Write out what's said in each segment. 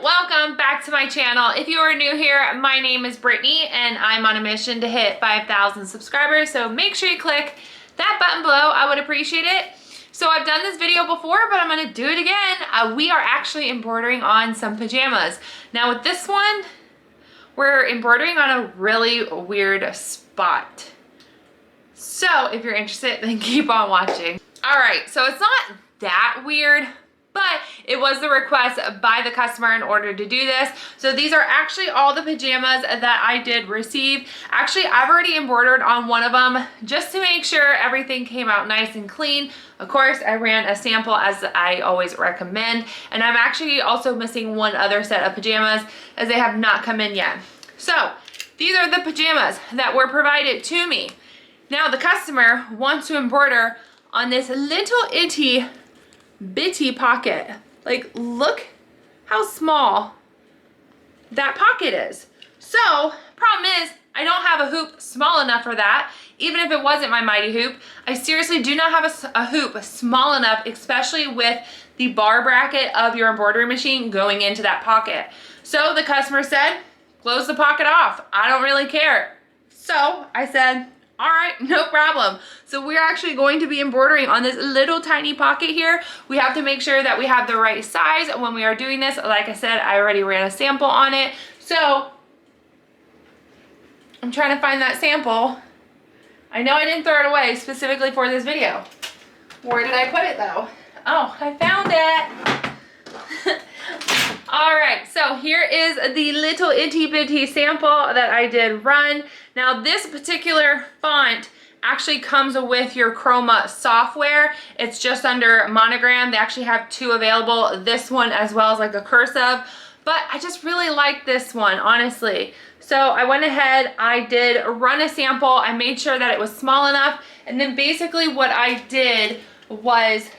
welcome back to my channel. If you are new here, my name is Brittany and I'm on a mission to hit 5,000 subscribers, so make sure you click that button below. I would appreciate it. So I've done this video before, but I'm gonna do it again. We are actually embroidering on some pajamas. Now with this one, we're embroidering on a really weird spot. So if you're interested, then keep on watching. All right, so it's not that weird, but it was the request by the customer in order to do this. So these are actually all the pajamas that I did receive. Actually, I've already embroidered on one of them just to make sure everything came out nice and clean. Of course, I ran a sample as I always recommend. And I'm actually also missing one other set of pajamas as they have not come in yet. So these are the pajamas that were provided to me. Now the customer wants to embroider on this little itty bitty pocket. Like, look how small that pocket is. So problem is, I don't have a hoop small enough for that. Even if it wasn't my mighty hoop, I seriously do not have a hoop small enough, especially with the bar bracket of your embroidery machine going into that pocket. So the customer said, close the pocket off. I don't really care. So I said, all right, no problem. So we're actually going to be embroidering on this little tiny pocket here. We have to make sure that we have the right size when we are doing this. Like I said, I already ran a sample on it. So I'm trying to find that sample. I know I didn't throw it away specifically for this video. Where did I put it though? Oh, I found it. All right, so here is the little itty bitty sample that I did run. Now this particular font actually comes with your Chroma software. It's just under Monogram. They actually have two available, this one as well as like a cursive, but I just really like this one, honestly. So I went ahead, I did run a sample, I made sure that it was small enough, and then basically what I did was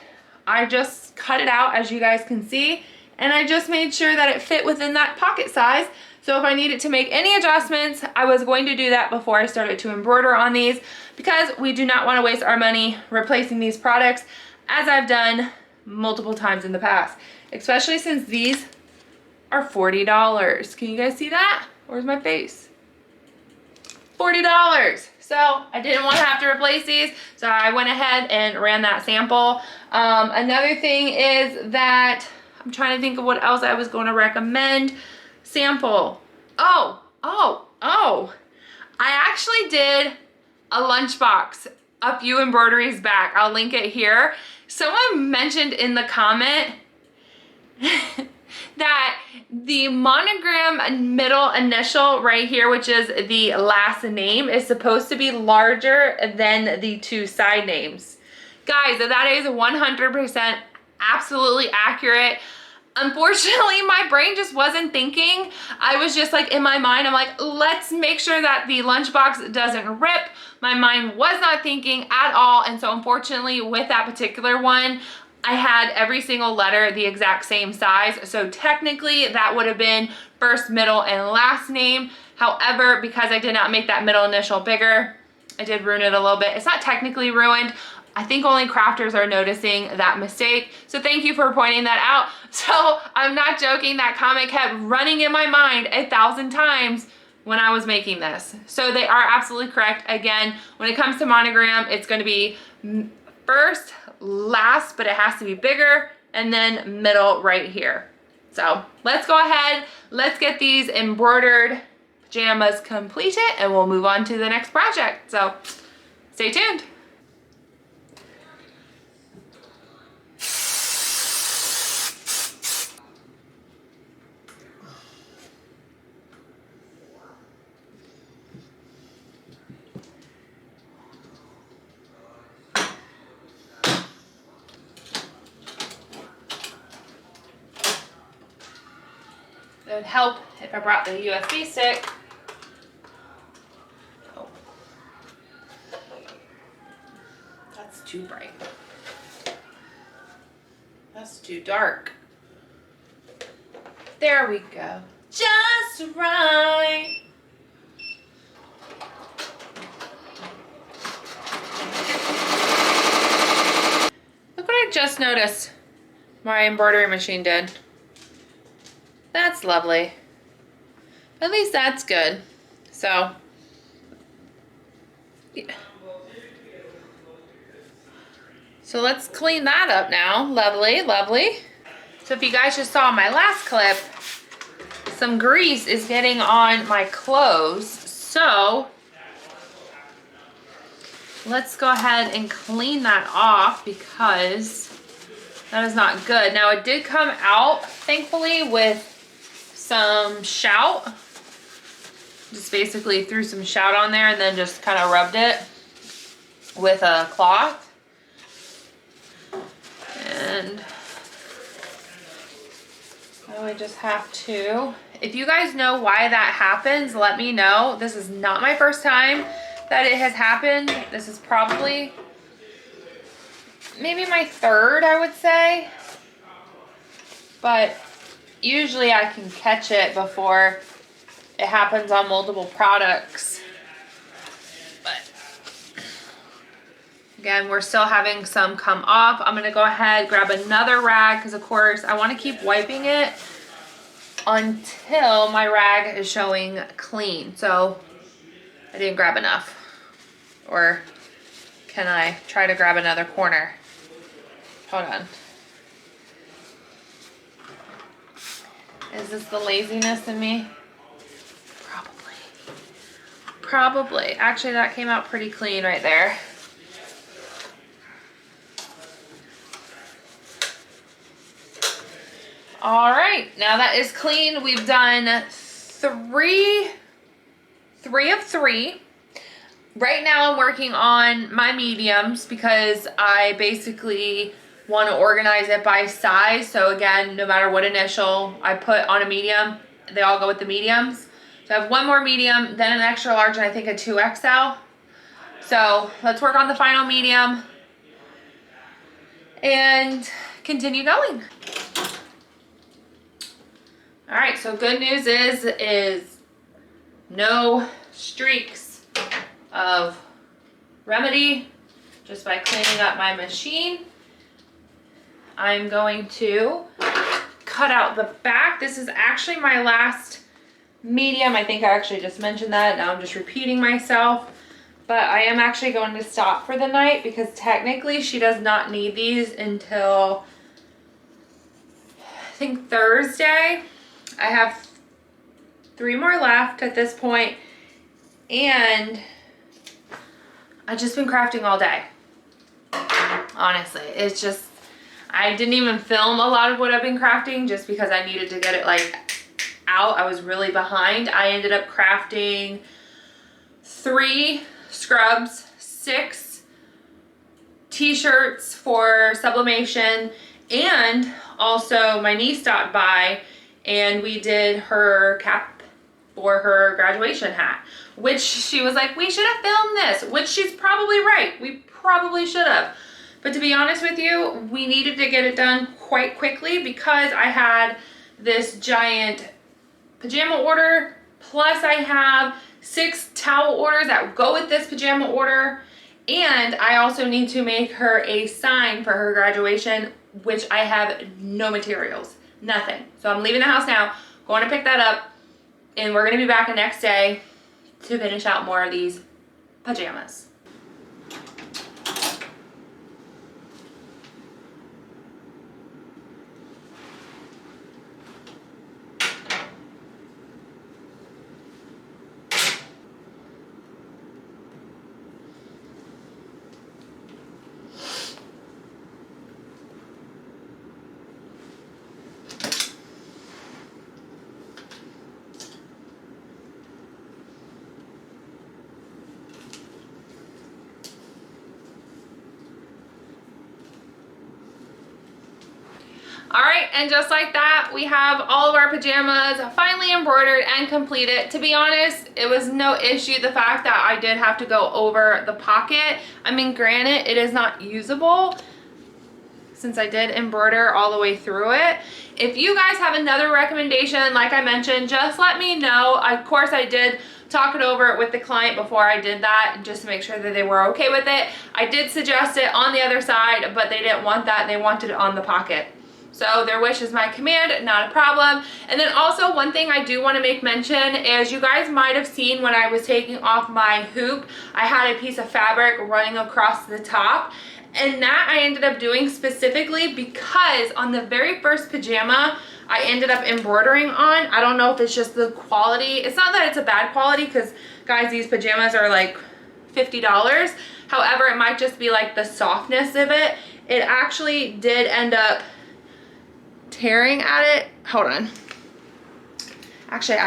I just cut it out, as you guys can see, and I just made sure that it fit within that pocket size. So if I needed to make any adjustments, I was going to do that before I started to embroider on these, because we do not want to waste our money replacing these products, as I've done multiple times in the past, especially since these are $40. Can you guys see that? Where's my face? $40. So I didn't want to have to replace these, so I went ahead and ran that sample. Another thing is that I'm trying to think of what else I was going to recommend. Sample. Oh. I actually did a lunchbox a few embroideries back. I'll link it here. Someone mentioned in the comment that the monogram middle initial right here, which is the last name, is supposed to be larger than the two side names. Guys, that is 100% absolutely accurate. Unfortunately, my brain just wasn't thinking. I was just like, in my mind, I'm like, let's make sure that the lunchbox doesn't rip. My mind was not thinking at all. And so unfortunately, with that particular one, I had every single letter the exact same size. So technically that would have been first, middle, and last name. However, because I did not make that middle initial bigger, I did ruin it a little bit. It's not technically ruined. I think only crafters are noticing that mistake. So thank you for pointing that out. So I'm not joking, that comment kept running in my mind 1,000 times when I was making this. So they are absolutely correct. Again, when it comes to monogram, it's gonna be first, last, but it has to be bigger, and then middle right here. So let's go ahead, let's get these embroidered pajamas completed, and we'll move on to the next project. So stay tuned. It would help if I brought the USB stick. Oh, that's too bright. That's too dark. There we go. Just right. Look what I just noticed my embroidery machine did. That's lovely. At least that's good. So, yeah. So let's clean that up now. Lovely, lovely. So if you guys just saw my last clip, some grease is getting on my clothes. So let's go ahead and clean that off because that is not good. Now it did come out, thankfully, with some shout. Just basically threw some shout on there and then just kind of rubbed it with a cloth. And now I just have to, if you guys know why that happens, let me know. This is not my first time that it has happened. This is probably maybe my third, I would say. But usually I can catch it before it happens on multiple products. But again, we're still having some come off. I'm gonna go ahead, grab another rag, because of course I wanna keep wiping it until my rag is showing clean. So I didn't grab enough. Or can I try to grab another corner? Hold on. Is this the laziness in me? Probably. Actually, that came out pretty clean right there. All right, now that is clean. We've done three of three. Right now I'm working on my mediums because I basically want to organize it by size. So again, no matter what initial I put on a medium, they all go with the mediums. So I have one more medium, then an extra large, and I think a 2XL. So let's work on the final medium and continue going. All right, so good news is no streaks of remedy just by cleaning up my machine. I'm going to cut out the back. This is actually my last medium. I think I actually just mentioned that. Now I'm just repeating myself. But I am actually going to stop for the night because technically she does not need these until I think Thursday. I have 3 more left at this point, and I've just been crafting all day. Honestly, it's just, I didn't even film a lot of what I've been crafting just because I needed to get it like out. I was really behind. I ended up crafting 3 scrubs, 6 t-shirts for sublimation, and also my niece stopped by and we did her cap for her graduation hat, which she was like, we should have filmed this, which she's probably right. We probably should have. But to be honest with you, we needed to get it done quite quickly because I had this giant pajama order, plus I have 6 towel orders that go with this pajama order, and I also need to make her a sign for her graduation, which I have no materials, nothing. So I'm leaving the house now, going to pick that up, and we're gonna be back the next day to finish out more of these pajamas. All right, and just like that, we have all of our pajamas finally embroidered and completed. To be honest, it was no issue the fact that I did have to go over the pocket. I mean, granted, it is not usable since I did embroider all the way through it. If you guys have another recommendation, like I mentioned, just let me know. Of course, I did talk it over with the client before I did that, just to make sure that they were okay with it. I did suggest it on the other side, but they didn't want that. They wanted it on the pocket. So their wish is my command, not a problem. And then also one thing I do want to make mention is you guys might have seen when I was taking off my hoop, I had a piece of fabric running across the top. And that I ended up doing specifically because on the very first pajama, I ended up embroidering on. I don't know if it's just the quality. It's not that it's a bad quality because guys, these pajamas are like $50. However, it might just be like the softness of it. It actually did end up tearing at it. Hold on. Actually,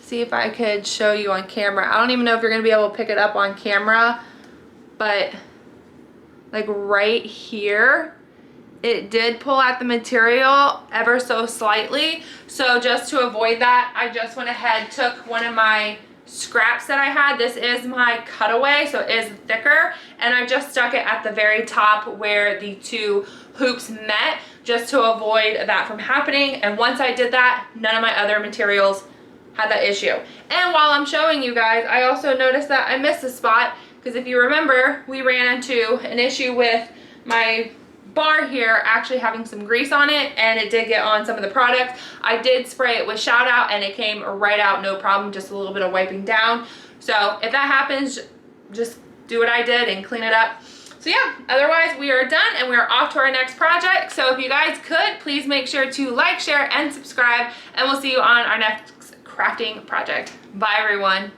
see if I could show you on camera. I don't even know if you're gonna be able to pick it up on camera, but like right here, it did pull at the material ever so slightly. So just to avoid that, I just went ahead, took one of my scraps that I had. This is my cutaway, so it is thicker, and I just stuck it at the very top where the two hoops met, just to avoid that from happening. And once I did that, none of my other materials had that issue. And while I'm showing you guys, I also noticed that I missed a spot, because if you remember, we ran into an issue with my bar here actually having some grease on it, and it did get on some of the products. I did spray it with Shout Out and it came right out, no problem, just a little bit of wiping down. So if that happens, just do what I did and clean it up. So yeah, otherwise we are done and we are off to our next project. So if you guys could, please make sure to like, share, and subscribe, and we'll see you on our next crafting project. Bye everyone.